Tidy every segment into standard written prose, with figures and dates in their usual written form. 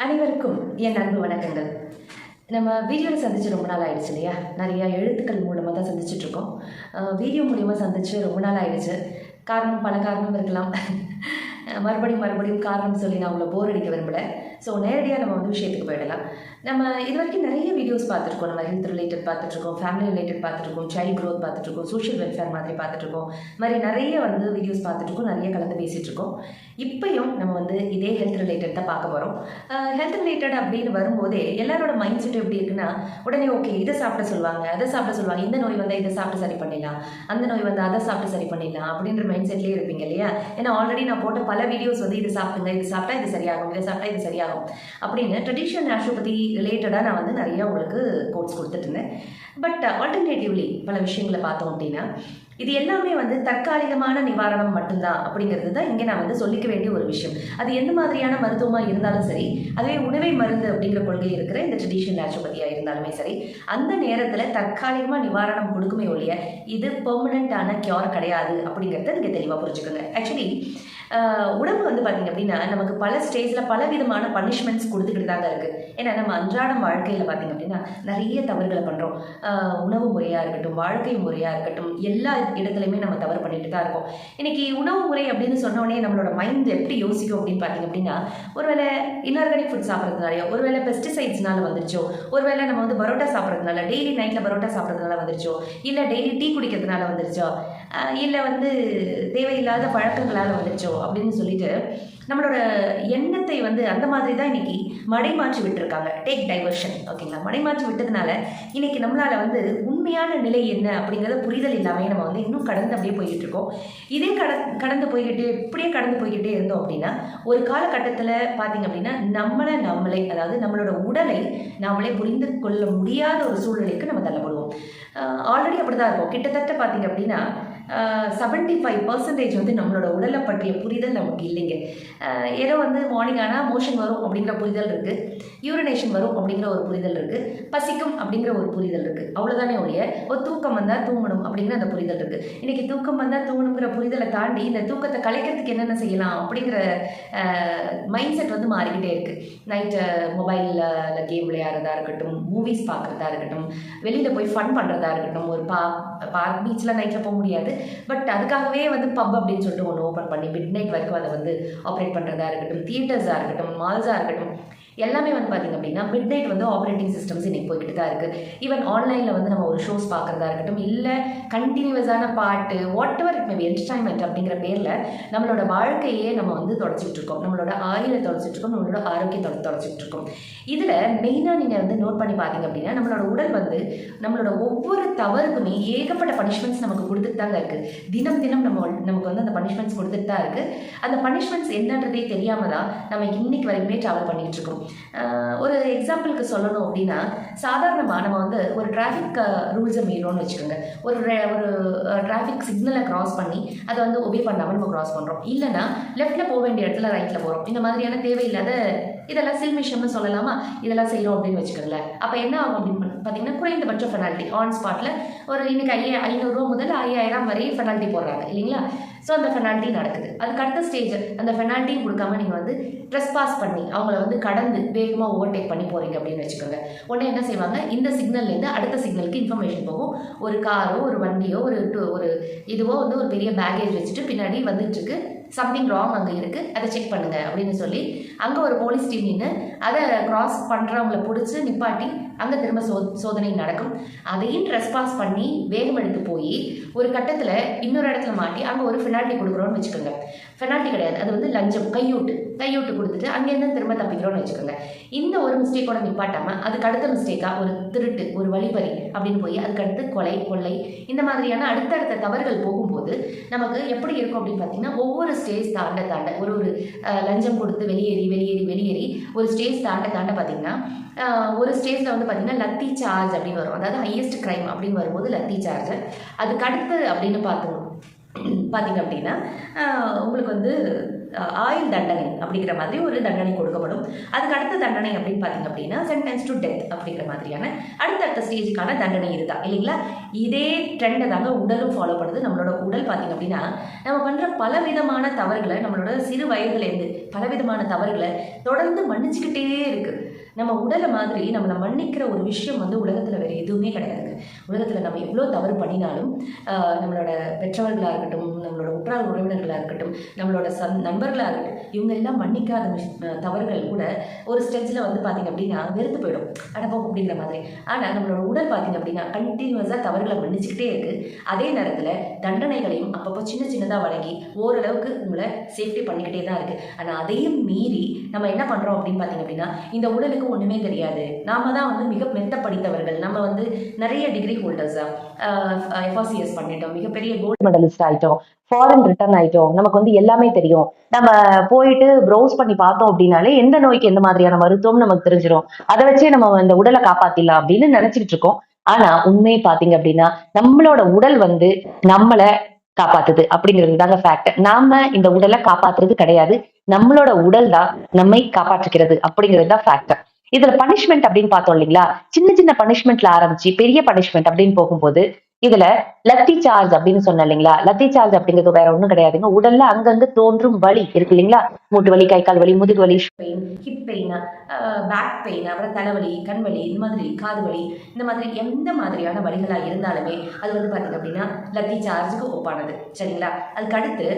அனைவருக்கும் என் அன்பு வணக்கங்கள். நம்ம வீடியோவில் சந்திச்சு ரொம்ப நாள் ஆயிடுச்சு இல்லையா? நிறையா எழுத்துக்கள் மூலமாக தான் சந்திச்சிட்ருக்கோம். வீடியோ மூலிமா சந்திச்சு ரொம்ப நாள் ஆயிடுச்சு. பல காரணம் இருக்கலாம். மறுபடியும் காரணம் சொல்லி நான் உங்களை போர் அடிக்க விரும்பலை. ஸோ நேரடியாக நம்ம விஷயத்துக்கு போயிடலாம். நம்ம இது வரைக்கும் நிறைய வீடியோஸ் பார்த்துட்ருக்கோம். நம்ம ஹெல்த் ரிலேட்டட் பார்த்துட்ருக்கோம், ஃபேமிலி ரிலேட்டட் பார்த்துட்ருக்கோம், சைல்ட் க்ரோத் பார்த்துட்ருக்கோம், சோஷியல் வெல்ஃபேர் மாதிரி பார்த்துட்ருக்கோம். மாதிரி நிறைய வீடியோஸ் பார்த்துட்ருக்கோம், நிறைய கலந்து பேசிகிட்ருக்கோம். இப்போயும் நம்ம இதே ஹெல்த் ரிலேட்டட் தான் பார்க்க போகிறோம். ஹெல்த் ரிலேட்டட் அப்படின்னு வரும்போதே எல்லாரோட மைண்ட் செட் எப்படி இருக்குன்னா, உடனே ஓகே இதை சாப்பிட சொல்லுவாங்க, அதை சாப்பிட சொல்லுவாங்க, இந்த நோய் வந்தால் இதை சாப்பிட்டு சரி பண்ணிடலாம், அந்த நோய் வந்தால் அதை சாப்பிட்டு சரி பண்ணிடலாம் அப்படின்ற மைண்ட் செட்லேயே இருப்பீங்க இல்லையா? ஏன்னா ஆல்ரெடி நான் போட்ட பல வீடியோஸ் இது சாப்பிடுங்க, இது சாப்பிட்டா இது சரியாகும், இதை சாப்பிட்டா இது சரியாகும் அப்படின்னு ட்ரெடிஷ்னல் நேச்சுரோபதி ரிலேட்டடாக நான் நிறையா உங்களுக்கு கோட்ஸ் கொடுத்துட்டு இருந்தேன். பட் ஆல்டர்னேட்டிவ்லி பல விஷயங்களை பார்த்தோம் அப்படின்னா, இது எல்லாமே தற்காலிகமான நிவாரணம் மட்டும்தான் அப்படிங்கிறது தான் இங்கே நான் சொல்லிக்க வேண்டிய ஒரு விஷயம். அது எந்த மாதிரியான மருத்துவமாக இருந்தாலும் சரி, அதுவே உணவை மருந்து அப்படிங்கிற கொள்கை இருக்கிற இந்த ட்ரெடிஷ்னல் நேச்சுரோபதியாக இருந்தாலுமே சரி, அந்த நேரத்தில் தற்காலிகமாக நிவாரணம் கொடுக்குமே ஒழிய இது பெர்மனண்ட்டான கியூர் கிடையாது அப்படிங்கிறத நீங்கள் தெளிவாக புரிஞ்சுக்கோங்க. ஆக்சுவலி உடம்பு பார்த்திங்க அப்படின்னா நமக்கு பல ஸ்டேஜில் பல விதமான பனிஷ்மெண்ட்ஸ் கொடுத்துக்கிட்டு தாங்க இருக்குது. ஏன்னா நம்ம அன்றாடம் வாழ்க்கையில் பார்த்திங்க அப்படின்னா நிறைய தவறுகளை பண்ணுறோம். உணவு முறையாக இருக்கட்டும், வாழ்க்கை முறையாக இருக்கட்டும், எல்லா இடத்துலையுமே நம்ம தவறு பண்ணிட்டு தான் இருக்கோம். இன்றைக்கி உணவு முறை அப்படின்னு சொன்னோடனே நம்மளோட மைண்ட் எப்படி யோசிக்கும் அப்படின்னு பார்த்திங்க அப்படின்னா, ஒருவேளை இன்ஆர்கானிக் ஃபுட் சாப்பிட்றதுனாலையோ, ஒருவேளை பெஸ்டிசைட்ஸ்னால வந்துருச்சோ, ஒருவேளை நம்ம பரோட்டா சாப்பிட்றதுனால, டெய்லி நைட்டில் பரோட்டா சாப்பிட்றதுனால வந்துருச்சோ, இல்லை டெய்லி டீ குடிக்கிறதுனால வந்துருச்சோ, இல்லை தேவையில்லாத பழக்கங்களால் வந்துருச்சோ அப்படின்னு சொல்லிட்டு நம்மளோட எண்ணத்தை அந்த மாதிரி தான் இன்னைக்கு மடைமாற்றி விட்டுருக்காங்க. டேக் டைவர்ஷன், ஓகேங்களா? மடைமாற்றி விட்டதுனால இன்னைக்கு நம்மளால் உண்மையான நிலை என்ன அப்படிங்கிறத புரிதல் இல்லாமல் நம்ம இன்னும் கடந்து அப்படியே போய்கிட்டு இருக்கோம். இதே கடந்து போய்கிட்டே இருந்தோம் அப்படின்னா ஒரு காலகட்டத்தில் பார்த்தீங்க அப்படின்னா நம்மளே அதாவது நம்மளோட உடலை நாமளே புரிந்து கொள்ள முடியாத ஒரு சூழ்நிலைக்கு நம்ம தள்ளப்படுவோம். ஆல்ரெடி அப்படி தான் இருக்கும். கிட்டத்தட்ட பார்த்தீங்க அப்படின்னா 75% நம்மளோட உடலை பற்றிய புரிதல் நமக்கு இல்லைங்க. ஏதோ மார்னிங் ஆனால் மோஷன் வரும் அப்படிங்கிற புரிதல் இருக்குது, யூரினேஷன் வரும் அப்படிங்கிற ஒரு புரிதல் இருக்குது, பசிக்கும் அப்படிங்கிற ஒரு புரிதல் இருக்குது. அவ்வளோதானே ஒழிய ஒரு தூக்கம் வந்தால் தூங்கணும் அப்படிங்கிற அந்த புரிதல் இருக்குது. இன்றைக்கி தூக்கம் வந்தால் தூங்கணுங்கிற புரிதலை தாண்டி இந்த தூக்கத்தை கலைக்கிறதுக்கு என்னென்ன செய்யலாம் அப்படிங்கிற மைண்ட் செட் மாறிக்கிட்டே இருக்குது. நைட்டு மொபைலில் கேம் விளையாடுறதா இருக்கட்டும், மூவிஸ் பார்க்குறதா இருக்கட்டும், வெளியில் போய் ஃபன் பண்ணுறதா இருக்கட்டும், ஒரு பார்க் பீச்சில் நைட்டில் போக முடியாது, பட் அதுக்காகவே பப் அப்படின்னு சொல்லிட்டு ஒன்று ஓப்பன் பண்ணி மிட் நைட் வரைக்கும் அதை ஆப்ரேட் பண்ணுறதா இருக்கட்டும், தியேட்டர்ஸாக இருக்கட்டும், மால்ஸாக இருக்கட்டும், எல்லாமே பார்த்திங்க அப்படின்னா மிட் நைட் ஆப்ரேட்டிங் சிஸ்டம்ஸ் இன்றைக்கி போய்கிட்டு தான் இருக்குது. ஈவன் ஆன்லைனில் நம்ம ஒரு ஷோஸ் பார்க்குறதா இருக்கட்டும், இல்லை கண்டினியூஸான பாட்டு, what ever it maybe entertainment அப்படிங்கிற பேரில் நம்மளோட வாழ்க்கையே நம்ம தொலைச்சிட்டு இருக்கோம். நம்மளோட ஆயுளை தொலைச்சிட்டு இருக்கோம், நம்மளோட ஆரோக்கியத்தை தொலைச்சிட்டு இருக்கோம். இதில் மெயினாக நீங்கள் நோட் பண்ணி பார்த்தீங்க அப்படின்னா நம்மளோட உடல் நம்மளோட ஒவ்வொரு தவறுக்குமே ஏகப்பட்ட பனிஷ்மெண்ட்ஸ் நமக்கு கொடுத்துட்டு தாங்க இருக்குது. தினம் நமக்கு அந்த பனிஷ்மெண்ட்ஸ் கொடுத்துட்டு தான் இருக்குது. அந்த பனிஷ்மெண்ட்ஸ் என்னன்றதே தெரியாமல் தான் நம்ம இன்னைக்கு வரைக்குமே ட்ராவல் பண்ணிகிட்டு இருக்கோம். ஒரு எக்ஸாம்பிளுக்கு சொல்லணும் அப்படின்னா, சாதாரணமாக நம்ம ஒரு டிராஃபிக் ரூல்ஸை மீறோம்னு வச்சுக்கோங்க. ஒரு டிராஃபிக் சிக்னலை கிராஸ் பண்ணி அதை ஒபே பண்ணாமல் நம்ம கிராஸ் பண்ணுறோம். இல்லைனா லெஃப்ட்டில் போக வேண்டிய இடத்துல ரைட்டில் போகிறோம். இந்த மாதிரியான தேவையில்லாத இதெல்லாம் சில்மிஷம்னு சொல்லலாமா, இதெல்லாம் செய்கிறோம் அப்படின்னு வச்சுக்கோங்களேன். அப்போ என்ன ஆகும் அப்படின்னு பார்த்தீங்கன்னா, குறைந்தபட்ச பெனால்ட்டி ஆன் ஸ்பாட்டில் ஒரு இன்னைக்கு 500 முதல் 5000 வரை பெனால்ட்டி போடுறாங்க இல்லைங்களா? ஸோ அந்த பெனால்ட்டி நடக்குது. அதுக்கு அடுத்த ஸ்டேஜ் அந்த பெனால்ட்டியும் கொடுக்காம நீங்கள் ட்ரெஸ்பாஸ் பண்ணி அவங்கள கடந்து வேகமாக ஓவர்டேக் பண்ணி போகிறீங்க அப்படின்னு வச்சுக்கோங்க. உடனே என்ன செய்வாங்க, இந்த சிக்னல்லேருந்து அடுத்த சிக்னலுக்கு இன்ஃபர்மேஷன் போகும். ஒரு காரோ ஒரு வண்டியோ ஒரு இதுவோ ஒரு பெரிய பேகேஜ் வச்சுட்டு பின்னாடி வந்துட்டுருக்கு, சம்திங் ராங் அங்கே இருக்குது, அதை செக் பண்ணுங்கள் அப்படின்னு சொல்லி அங்கே ஒரு போலீஸ் டீம் நின்று அதை கிராஸ் பண்ணுறவங்களை பிடிச்சி நிப்பாட்டி அங்கே திரும்ப சோதனை நடக்கும். அதையும் ட்ரெஸ்பாஸ் பண்ணி வேகம் எடுத்து போய் ஒரு கட்டத்தில் இன்னொரு இடத்துல மாட்டி அங்கே ஒரு பெனால்ட்டி கொடுக்குறோன்னு வச்சுக்கோங்க. பெனால்ட்டி கிடையாது, அது லஞ்சம், கையூட்டு கொடுத்துட்டு அங்கேருந்து திரும்ப தப்பிக்கிறோன்னு வச்சுக்கோங்க. இந்த ஒரு மிஸ்டேக்கோட நிப்பாட்டாமல் அதுக்கு அடுத்த மிஸ்டேக்காக ஒரு திருட்டு, ஒரு வழிப்பறி அப்படின்னு போய் அதுக்கடுத்து கொள்ளை, இந்த மாதிரியான அடுத்தடுத்த தவறுகள் போகும்போது நமக்கு எப்படி இருக்கும் அப்படின்னு பார்த்தீங்கன்னா, ஒவ்வொரு ஸ்டேஜ் தாண்ட ஒரு லஞ்சம் கொடுத்து வெளியேறி ஒரு ஸ்டேஜ் தாண்ட பார்த்தீங்கன்னா, ஒரு ஸ்டேஜில் பார்த்தீங்கன்னா லத்தி சார்ஜ் அப்படின்னு வரும். அதாவது ஹையஸ்ட் கிரைம் அப்படின்னு வரும்போது லத்தி சார்ஜ். அதுக்கு அடுத்து அப்படின்னு பார்த்தீங்க அப்படின்னா உங்களுக்கு ஆயுள் தண்டனை அப்படிங்கிற மாதிரி ஒரு தண்டனை கொடுக்கப்படும். அதுக்கு அடுத்த தண்டனை அப்படின்னு பார்த்தீங்க அப்படின்னா சென்டென்ஸ் டு டெத் அப்படிங்கிற மாதிரியான அடுத்தடுத்த ஸ்டேஜுக்கான தண்டனை இதுதான் இல்லைங்களா. இதே ட்ரெண்டை தாங்க உடலும் ஃபாலோ பண்ணுது. நம்மளோட உடல் பார்த்தீங்க அப்படின்னா நம்ம பண்ணுற பலவிதமான தவறுகளை, நம்மளோட சிறு வயதுலேருந்து பலவிதமான தவறுகளை தொடர்ந்து மன்னிச்சுக்கிட்டே இருக்குது. நம்ம உடலை மாதிரி நம்மளை மன்னிக்கிற ஒரு விஷயம் வந்து உலகத்தில் வேறு எதுவுமே கிடையாதுங்க. உலகத்தில் நம்ம எவ்வளோ தவறு பண்ணினாலும் நம்மளோட பெற்றவர்களாக இருக்கட்டும், நம்மளோட உற்றார் உறவினர்களாக இருக்கட்டும், நம்மளோட நண்பர்களாக இருக்கட்டும், இவங்க எல்லாம் மன்னிக்காத தவறுகள் கூட ஒரு ஸ்டேஜில் வந்து பார்த்திங்க அப்படின்னா வெறுத்து போயிடும், அடப்போம் அப்படிங்கிற மாதிரி. ஆனால் நம்மளோட உடல் பார்த்திங்க அப்படின்னா கண்டினியூஸாக தவறுகளை மன்னிச்சுக்கிட்டே இருக்குது. அதே நேரத்தில் தண்டனைகளையும் அப்பப்போ சின்ன சின்னதாக வழங்கி ஓரளவுக்கு உங்களை சேஃப்டி பண்ணிக்கிட்டே தான் இருக்குது. ஆனால் அதையும் மீறி நம்ம என்ன பண்ணுறோம் அப்படின்னு பார்த்திங்க அப்படின்னா இந்த உடலுக்கு ஒன்றுமே தெரியாது, நாம தான் வந்து மிக மெத்த படித்தவர்கள், நம்ம வந்து நிறைய டிகிரி ஹோல்டர்ஸா FRCS பண்ணிட்டோம், மிகப்பெரிய கோல்டு மெடலிஸ்ட் ஆகிட்டோம், ஃபாரின் ரிட்டர்ன் ஆகிட்டோம், நமக்கு வந்து எல்லாமே தெரியும், நம்ம போயிட்டு ப்ரௌஸ் பண்ணி பார்த்தோம் அப்படின்னாலே எந்த நோய்க்கு எந்த மாதிரியான மருத்துவம் நமக்கு தெரிஞ்சிடும், அதை வச்சே நம்ம இந்த உடலை காப்பாத்திடலாம் அப்படின்னு நினைச்சிட்டு இருக்கோம். ஆனா உண்மையை பாத்தீங்க அப்படின்னா நம்மளோட உடல் வந்து நம்மளை காப்பாத்துது அப்படிங்கிறது தாங்க ஃபேக்ட். நாம இந்த உடலை காப்பாத்துறது கிடையாது, நம்மளோட உடல் தான் நம்மை காப்பாற்றுகிறது அப்படிங்கிறது தான் ஃபேக்ட். இதுல பனிஷ்மெண்ட் அப்படின்னு பார்த்தோம் இல்லைங்களா, சின்ன சின்ன பனிஷ்மெண்ட்ல ஆரம்பிச்சு பெரிய பனிஷ்மெண்ட் அப்படின்னு போகும்போது இதுல லத்தி சார்ஜ் அப்படின்னு சொன்ன இல்லைங்களா. லத்தி சார்ஜ் அப்படிங்கிறது வேற ஒண்ணும் கிடையாதுங்க, உடல்ல அங்கங்க தோன்றும் வலி இருக்கு இல்லைங்களா, மூட்டு வலி, கை கால் வலி, முதுகு வலி, pain, hip pain, back pain, அப்புறம் தலைவலி, கண் வலி, இந்த மாதிரி காது வலி, இந்த மாதிரி எந்த மாதிரியான வலிகளா இருந்தாலுமே அது வந்து பாத்தீங்க அப்படின்னா லத்தி சார்ஜுக்கு ஒப்பானது சரிங்களா. அதுக்கு அடுத்து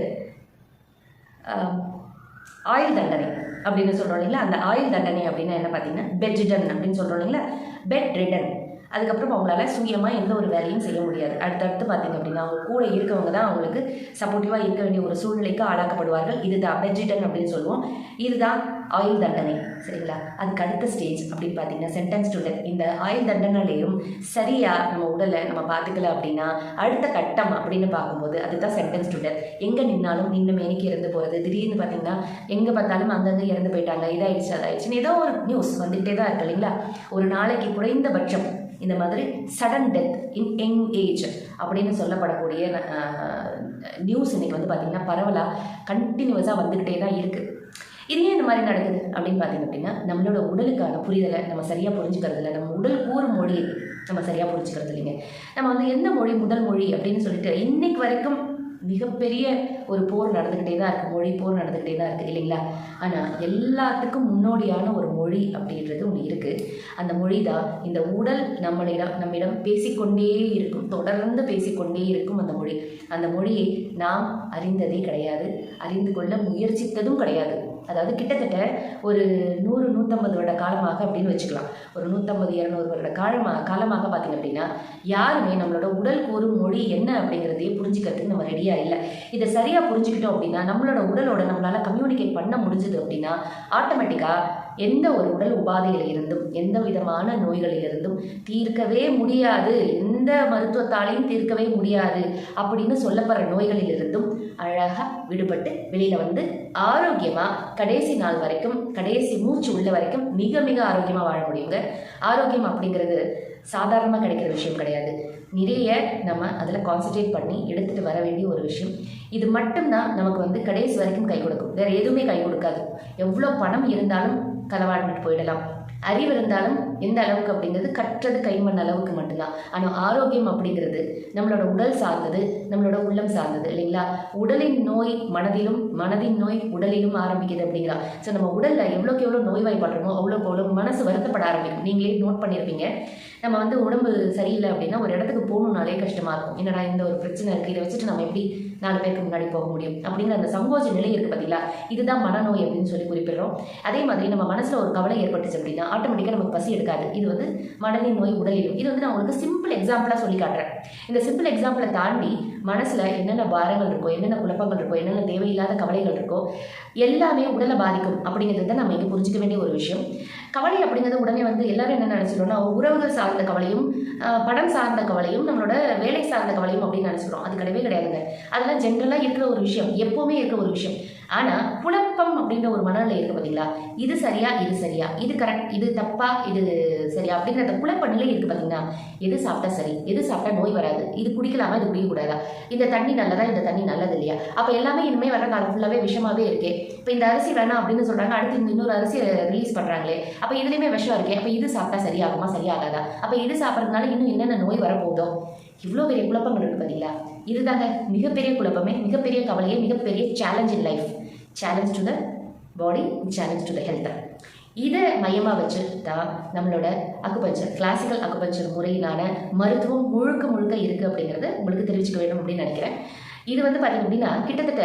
ஆயுள் தண்டனை அப்படின்னு சொல்கிறோம் இல்லைங்களா. அந்த ஆயுள் தண்டனை அப்படின்னா என்ன பார்த்தீங்கன்னா பெட் ரிடன் அப்படின்னு சொல்கிறோம் இல்லைங்களா, பெட் ரிடன். அதுக்கப்புறம் அவங்களால சுயமாக எந்த ஒரு வேலையும் செய்ய முடியாது. அடுத்தடுத்து பார்த்தீங்க அப்படின்னா அவங்க கூட இருக்கவங்க தான் அவங்களுக்கு சப்போர்ட்டிவாக இருக்க வேண்டிய ஒரு சூழ்நிலைக்கு ஆளாக்கப்படுவார்கள். இதுதான் பெட் ரிடன் அப்படின்னு சொல்லுவோம். இதுதான் ஆயுள் தண்டனை சரிங்களா. அதுக்கு அடுத்த ஸ்டேஜ் அப்படின்னு பார்த்தீங்கன்னா சென்டென்ஸ் டு டெத். இந்த ஆயுள் தண்டனையிலையும் சரியாக நம்ம உடலை நம்ம பார்த்துக்கல அப்படின்னா அடுத்த கட்டம் அப்படின்னு பார்க்கும்போது அதுதான் சென்டென்ஸ் டு டெத். எங்கே நின்னாலும் நின்று மேனிக்கு இறந்து போகிறது, திடீர்னு பார்த்தீங்கன்னா எங்கே பார்த்தாலும் அங்கங்கே இறந்து போயிட்டாங்க, இதாகிடுச்சு அதாயிடுச்சுன்னு ஏதோ ஒரு நியூஸ் வந்துகிட்டே தான் இருக்கு இல்லைங்களா. ஒரு நாளைக்கு குறைந்தபட்சம் இந்த மாதிரி சடன் டெத் இன் யங் ஏஜ் அப்படின்னு சொல்லப்படக்கூடிய நியூஸ் இன்னைக்கு வந்து பார்த்திங்கன்னா பரவலாக கண்டினியூஸாக வந்துக்கிட்டே தான் இருக்குது. இது ஏன் இந்த மாதிரி நடக்குது அப்படின்னு பார்த்தீங்க அப்படின்னா நம்மளோட உடலுக்கான புரிதலை நம்ம சரியாக புரிஞ்சுக்கிறது இல்லை, நம்ம உடல் கூறும் மொழியை நம்ம சரியாக புரிஞ்சுக்கிறது இல்லைங்க. நம்ம வந்து எந்த மொழி முதல் மொழி அப்படின்னு சொல்லிட்டு இன்னைக்கு வரைக்கும் மிகப்பெரிய ஒரு போர் நடந்துக்கிட்டே தான் இருக்குது, மொழி போர் நடந்துக்கிட்டே தான் இருக்குது இல்லைங்களா. ஆனால் எல்லாத்துக்கும் முன்னோடியான ஒரு மொழி அப்படின்றது ஒன்று இருக்குது. அந்த மொழி தான் இந்த உடல் நம்மிடம் பேசிக்கொண்டே இருக்கும், தொடர்ந்து பேசிக்கொண்டே இருக்கும் அந்த மொழி. அந்த மொழியை நாம் அறிந்ததே கிடையாது, அறிந்து கொள்ள முயற்சித்ததும் கிடையாது. அதாவது கிட்டத்தட்ட ஒரு 100-150 வருட காலமாக அப்படின்னு வச்சுக்கலாம். ஒரு 150-200 வருட காலமாக பார்த்தீங்க அப்படின்னா யாருமே நம்மளோட உடல் கூறும் மொழி என்ன அப்படிங்கிறதையே புரிஞ்சுக்கிறதுக்கு நம்ம ரெடியாக இல்லை. இதை சரியாக புரிஞ்சுக்கிட்டோம் அப்படின்னா நம்மளோட உடலோட நம்மளால் கம்யூனிகேட் பண்ண முடிஞ்சுது அப்படின்னா ஆட்டோமேட்டிக்காக எந்த ஒரு உடல் உபாதைகளிலிருந்தும் எந்த விதமான நோய்களிலிருந்தும் தீர்க்கவே முடியாது, எந்த மருத்துவத்தாலையும் தீர்க்கவே முடியாது அப்படின்னு சொல்லப்படுற நோய்களிலிருந்தும் அழகாக விடுபட்டு வெளியில் வந்து ஆரோக்கியமாக கடைசி நாள் வரைக்கும், கடைசி மூச்சு உள்ள வரைக்கும் மிக மிக ஆரோக்கியமாக வாழ முடியுங்க. ஆரோக்கியம் அப்படிங்கிறது சாதாரணமாக கிடைக்கிற விஷயம் கிடையாது, நிறைய நம்ம அதில் கான்சன்ட்ரேட் பண்ணி எடுத்துகிட்டு வர வேண்டிய ஒரு விஷயம். இது மட்டும்தான் நமக்கு வந்து கடைசி வரைக்கும் கை கொடுக்கும், வேறு எதுவுமே கை கொடுக்காது. எவ்வளோ பணம் இருந்தாலும் களவாடிட்டு போயிடலாம், அறிவு இருந்தாலும் எந்த அளவுக்கு அப்படிங்கிறது கற்றது கைமண் அளவுக்கு மட்டும்தான். ஆனால் ஆரோக்கியம் அப்படிங்கிறது நம்மளோட உடல் சார்ந்தது, நம்மளோட உள்ளம் சார்ந்தது இல்லைங்களா. உடலின் நோய் மனதிலும், மனதின் நோய் உடலிலும் ஆரம்பிக்குது அப்படிங்களா. ஸோ நம்ம உடலில் எவ்வளோக்கு எவ்வளோ நோய்வாய்ப்படுறோமோ அவ்வளோக்கு அவ்வளோ மனசு வருத்தப்பட ஆரம்பிக்கும். நீங்களே நோட் பண்ணியிருப்பீங்க, நம்ம வந்து உடம்பு சரியில்லை அப்படின்னா ஒரு இடத்துக்கு போகணுன்னாலே கஷ்டமாக இருக்கும். என்னடா இந்த ஒரு பிரச்சனை இருக்குது, இதை வச்சுட்டு நம்ம எப்படி 4 பேருக்கு முன்னாடி போக முடியும் அப்படிங்கிற அந்த சங்கோஜ நிலை இருக்குது பார்த்தீங்களா. இதுதான் மனநோய் அப்படின்னு சொல்லி குறிப்பிடுறோம். அதே மாதிரி நம்ம மனசில் ஒரு கவலை ஏற்பட்டுச்சு அப்படின்னா ஆட்டோமேட்டிக்காக நமக்கு பசி எடுக்காது. இது வந்து மனதின் நோய் உடலிலும். இது வந்து நான் உங்களுக்கு சிம்பிள் எக்ஸாம்பிளாக சொல்லி காட்டுறேன். இந்த சிம்பிள் எக்ஸாம்பிளை தாண்டி மனசில் என்னென்ன பாரங்கள் இருக்கோ, என்னென்ன குழப்பங்கள் இருக்கோ, என்னென்ன தேவையில்லாத கவலைகள் இருக்கோ எல்லாமே உடலை பாதிக்கும் அப்படிங்கிறது தான் நம்ம இங்கே புரிஞ்சிக்க வேண்டிய ஒரு விஷயம். கவலை அப்படிங்கிறது உடனே வந்து எல்லாரும் என்ன நினச்சிடும்னா உறவுகள் சார்ந்த கவலையும், படம் சார்ந்த கவலையும், நம்மளோட வேலை சார்ந்த கவலையும் அப்படின்னு நினச்சிக்கிறோம். அது கிடையவே கிடையாதுங்க. அதெல்லாம் ஜென்ரலாக இருக்கிற ஒரு விஷயம், எப்போவுமே இருக்கிற ஒரு விஷயம். ஆனால் குழப்பம் அப்படின்ற ஒரு மனநிலை இருக்குது பார்த்தீங்களா, இது சரியா இது சரியா, இது கரெக்ட் இது தப்பா இது சரியா அப்படிங்கிற அந்த குழப்ப நிலை இருக்குது பார்த்தீங்கன்னா, எது சாப்பிட்டா சரி, எது சாப்பிட்டா நோய் வராது, இது குடிக்கலாமா இது குடிக்கக்கூடாதா, இந்த தண்ணி நல்லதா இந்த தண்ணி நல்லது இல்லையா, அப்போ எல்லாமே இனிமேல் வர காலம் ஃபுல்லாகவே விஷமாவே இருக்கே, இப்போ இந்த அரிசி வேணாம் அப்படின்னு சொல்கிறாங்க, அடுத்து இன்னொரு அரிசி ரிலீஸ் பண்ணுறாங்களே, அப்போ இதுலேயுமே விஷம் இருக்கே, அப்போ இது சாப்பிட்டா சரியாகுமா சரியாகாதா, அப்போ இது சாப்பிட்றதுனால இன்னும் என்னென்ன நோய் வரப்போகுதோ, இவ்வளோ பெரிய குழப்பங்கள் இருக்குது பார்த்தீங்களா. இதுதாங்க மிகப்பெரிய குழப்பமே, மிகப்பெரிய கவலையே, மிகப்பெரிய challenge in life. Challenge to the body, challenge to the health. இதை மையமாக வச்சு தான் நம்மளோட அக்குபஞ்சர், கிளாசிக்கல் அக்குபஞ்சர் முறையிலான மருத்துவம் முழுக்க முழுக்க இருக்குது அப்படிங்கிறத உங்களுக்கு தெரிவிச்சுக்க வேண்டும் அப்படின்னு நினைக்கிறேன். இது வந்து பார்த்தீங்க அப்படின்னா கிட்டத்தட்ட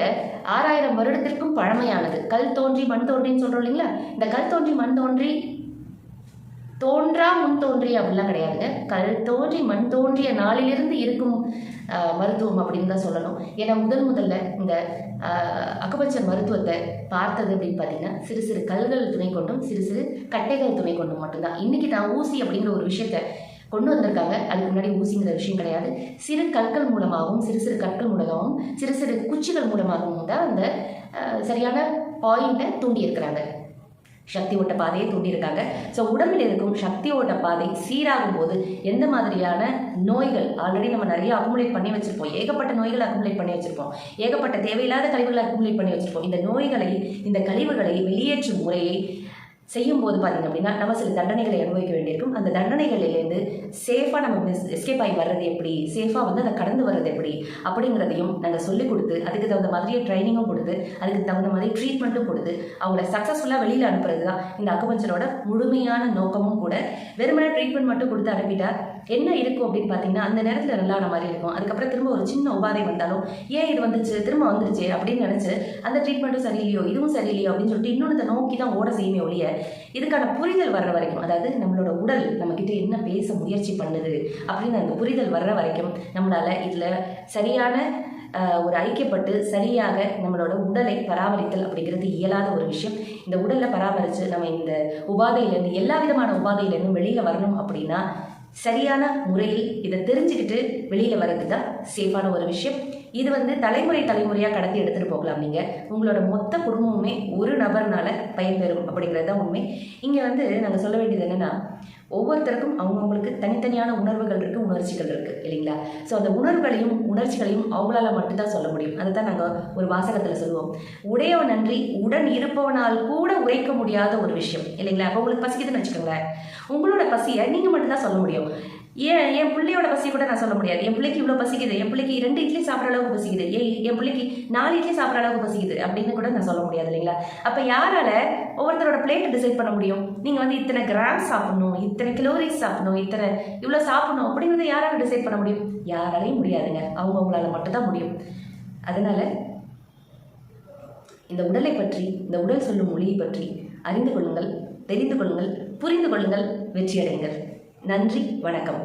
6000 வருடத்திற்கும் பழமையானது. கல் தோன்றி மண் தோன்றின்னு சொல்கிறோம் இல்லைங்களா, இந்த கல் தோன்றி மண் தோன்றி தோன்றா முன் தோன்றிய அப்படிலாம் கிடையாதுங்க. கல் தோன்றி மண் தோன்றிய நாளிலிருந்து இருக்கும் மருத்துவம் அப்படின்னு தான் சொல்லணும். ஏன்னா முதல்ல இந்த அக்குபஞ்சர் மருத்துவத்தை பார்த்தது அப்படின்னு பார்த்தீங்கன்னா சிறு சிறு கல்கள் துணை கொண்டும் சிறு சிறு கட்டைகள் துணை கொண்டும் மட்டும்தான். இன்றைக்கி தான் ஊசி அப்படிங்கிற ஒரு விஷயத்தை கொண்டு வந்திருக்காங்க. அதுக்கு முன்னாடி ஊசிங்கிற விஷயம் கிடையாது. சிறு கற்கள் மூலமாகவும் சிறு சிறு கற்கள் மூலமாகவும் சிறு சிறு குச்சிகள் மூலமாகவும் தான் அந்த சரியான பாயிண்ட்டை தூண்டியிருக்கிறாங்க, சக்தி ஓட்ட பாதையை தூண்டியிருக்காங்க. ஸோ உடம்பில் இருக்கும் சக்தி ஓட்ட பாதை சீராகும் போது எந்த மாதிரியான நோய்கள் ஆல்ரெடி நம்ம நிறைய அக்குமுலேட் பண்ணி வச்சுருப்போம், ஏகப்பட்ட நோய்களை அக்குமுலேட் பண்ணி வச்சுருப்போம், ஏகப்பட்ட தேவையில்லாத கழிவுகளை அக்குமுலேட் பண்ணி வச்சுருப்போம். இந்த நோய்களை இந்த கழிவுகளை வெளியேற்றும் முறையை செய்யும்போது பார்த்தீங்க அப்படின்னா நம்ம சில தண்டனைகளை அனுபவிக்க வேண்டியிருக்கும். அந்த தண்டனைகளிலேருந்து சேஃபாக நம்ம எஸ்கேப் ஆகி வர்றது எப்படி, சேஃபாக வந்து அதை கடந்து வர்றது எப்படி அப்படிங்கிறதையும் நாங்கள் சொல்லிக் கொடுத்து அதுக்கு தகுந்த மாதிரியே ட்ரைனிங்கும் கொடுத்து அதுக்கு தகுந்த மாதிரி ட்ரீட்மெண்ட்டும் கொடுத்து அவங்கள சக்ஸஸ்ஃபுல்லாக வெளியில் அனுப்புறது தான் இந்த அக்குபஞ்சரோட முழுமையான நோக்கமும் கூட. வெறுமனே ட்ரீட்மெண்ட் மட்டும் கொடுத்து அனுப்பிட்டா என்ன இருக்கும் அப்படின்னு பார்த்தீங்கன்னா அந்த நேரத்தில் நல்லான மாதிரி இருக்கும். அதுக்கப்புறம் திரும்ப ஒரு சின்ன உபாதை வந்தாலும் ஏன் இது வந்துச்சு திரும்ப வந்துருச்சு அப்படின்னு நினச்சி அந்த ட்ரீட்மெண்ட்டும் சரியில்லையோ இதுவும் சரியில்லையோ அப்படின்னு சொல்லிட்டு இன்னொன்று நோக்கி தான் ஓட செய்யுமே ஒழிய இதுக்கான புரிதல் வர்ற வரைக்கும், அதாவது நம்மளோட உடல் நம்மக்கிட்ட என்ன பேச முயற்சி பண்ணுது அப்படின்னு அந்த புரிதல் வர்ற வரைக்கும் நம்மளால் இதில் சரியான ஒரு ஐக்கியப்பட்டு சரியாக நம்மளோட உடலை பராமரித்தல் அப்படிங்கிறது இயலாத ஒரு விஷயம். இந்த உடலை பராமரித்து நம்ம இந்த உபாதையிலேருந்து எல்லா விதமான உபாதையிலேருந்தும் வெளியில் வரணும் அப்படின்னா சரியான முறையில் இதை தெரிஞ்சுக்கிட்டு வெளியில் வர்றது தான் சேஃபான ஒரு விஷயம். இது வந்து தலைமுறையாக கடத்தி எடுத்துகிட்டு போகலாம். நீங்கள் உங்களோட மொத்த குடும்பமுமே ஒரு நபர்னால பயன்பெறும் அப்படிங்கிறது தான் உண்மை. இங்கே வந்து நாங்கள் சொல்ல வேண்டியது என்னென்னா ஒவ்வொருத்தருக்கும் அவங்கவுங்களுக்கு தனித்தனியான உணர்வுகள் இருக்குது, உணர்ச்சிகள் இருக்குது இல்லைங்களா. ஸோ அந்த உணர்வுகளையும் உணர்ச்சிகளையும் அவங்களால மட்டும்தான் சொல்ல முடியும். அதை தான் நாங்கள் ஒரு வாசகத்தில் சொல்லுவோம், உடையவன் நன்றி உடன் இருப்பவனால் கூட உரைக்க முடியாத ஒரு விஷயம் இல்லைங்களா. அப்போ உங்களுக்கு பசிக்குதுன்னு வச்சுக்கோங்களேன், உங்களோட பசியை நீங்கள் மட்டும்தான் சொல்ல முடியும். என் பிள்ளையோட பசி கூட நான் சொல்ல முடியாது. என் பிள்ளைக்கு இவ்வளோ பசிக்குது, என் பிள்ளைக்கு 2 இட்லி சாப்பிட்ற அளவுக்கு பசிக்குது, என் பிள்ளைக்கு 4 இட்லி சாப்பிட்ற அளவுக்கு பசிக்குது அப்படின்னு கூட நான் சொல்ல முடியாது இல்லைங்களா. அப்போ யாரால ஒவ்வொருத்தரோட பிளேட்டை டிசைட் பண்ண முடியும்? நீங்கள் வந்து இத்தனை கிராம் சாப்பிடணும், இத்தனை கிலோரிஸ் சாப்பிடணும், இவ்வளோ சாப்பிடணும் அப்படிங்கிறத யாரால டிசைட் பண்ண முடியும்? யாராலையும் முடியாதுங்க, அவங்கவுங்களால மட்டும்தான் முடியும். அதனால இந்த உடலை பற்றி, இந்த உடல் சொல்லும் மொழியை பற்றி அறிந்து கொள்ளுங்கள், தெரிந்து கொள்ளுங்கள், புரிந்து கொள்ளுங்கள், வெற்றியடைங்கள். நன்றி, வணக்கம்.